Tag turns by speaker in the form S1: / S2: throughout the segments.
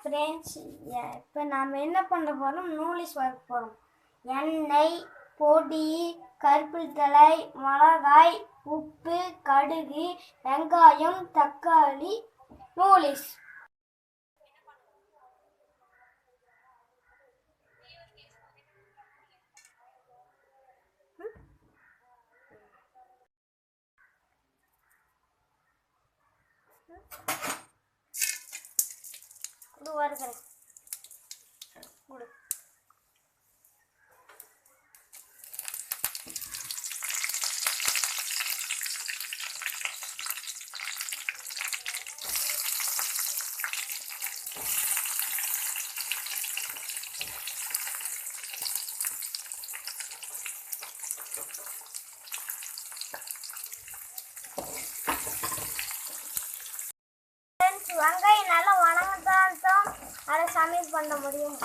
S1: Friends, இப்போ நாம் என்ன பண்ண போகிறோம்? நூடுல்ஸ் வறுக்க போகிறோம். எண்ணெய், பொடி, கருவேப்பிலை, மிளகாய், உப்பு, கடுகு, வெங்காயம், தக்காளி, நூடுல்ஸ். இது வறுக்கிறேன். கொடு. வெங்காயம் நல்லா வணங்கத்தான் அதை சமையல் பண்ண முடியும்.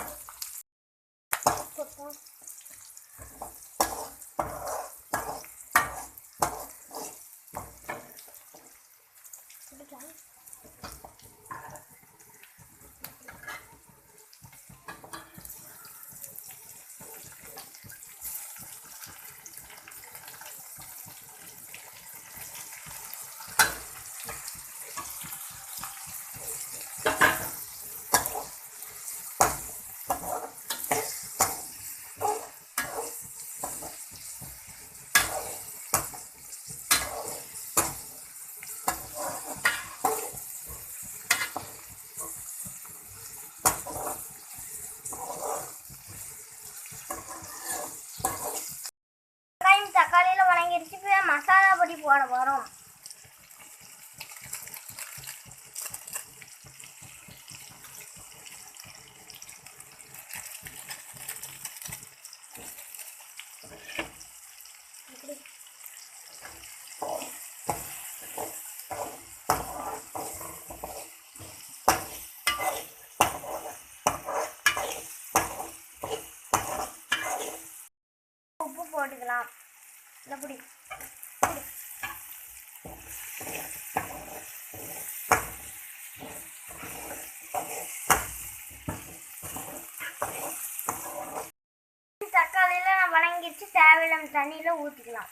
S1: தக்காளியில் வணங்கிடுச்சு. இப்போ மசாலா பொடி போட போகிறோம். உப்பு போட்டுக்கலாம். இப்படி தக்காளியில நான் வணங்கிடுச்சு. தேவையில்லாம தண்ணியில ஊற்றிக்கலாம்.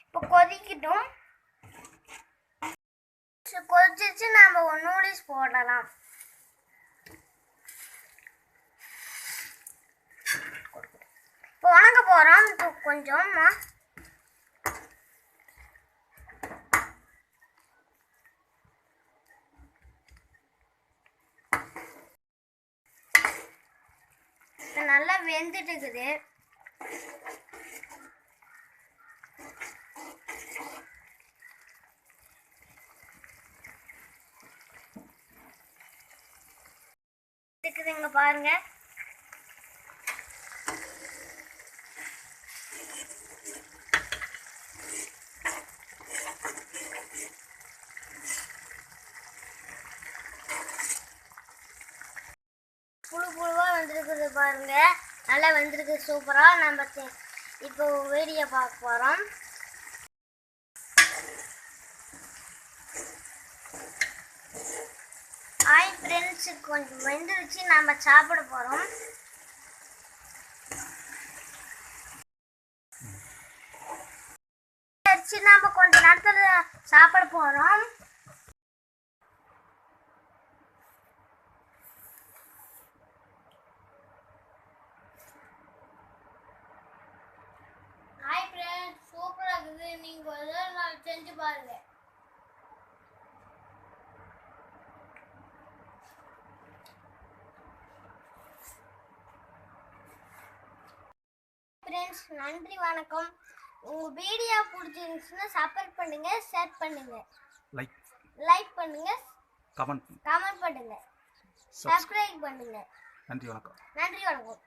S1: இப்போ கொதிக்கட்டும். கொதிச்சிச்சு, நம்ம நூடுல்ஸ் போடலாம். இப்போ வணங்க போகிறோம். கொஞ்சம் நல்லா வெந்துட்டு இருக்குது. இருக்குதுங்க பாருங்க. புழுவாக வந்துருக்குது பாருங்க. நல்லா வந்துருக்கு. சூப்பராக. நம்ம இப்போ வீடியோ பார்க்க போகிறோம். ஹாய் ஃப்ரெண்ட்ஸ், கொஞ்சம் வெந்துருச்சு. நம்ம சாப்பிட போகிறோம். நம்ம கொஞ்ச நேரத்தில் சாப்பிட போகிறோம். ஹாய் ஃப்ரெண்ட்ஸ், சூப்பராக இருக்குது. நீங்கள் ஒரு நாள் செஞ்சு பாருங்க. ஃப்ரெண்ட்ஸ், நன்றி, வணக்கம். உங்கள் வீடியோ பிடிச்சிருந்துச்சுன்னா சப்போர்ட் பண்ணுங்க, ஷேர் பண்ணுங்க, லைக் பண்ணுங்க, கமெண்ட் பண்ணுங்க, சப்ஸ்கிரைப் பண்ணுங்க.
S2: நன்றி, வணக்கம்.
S1: நன்றி, வணக்கம்.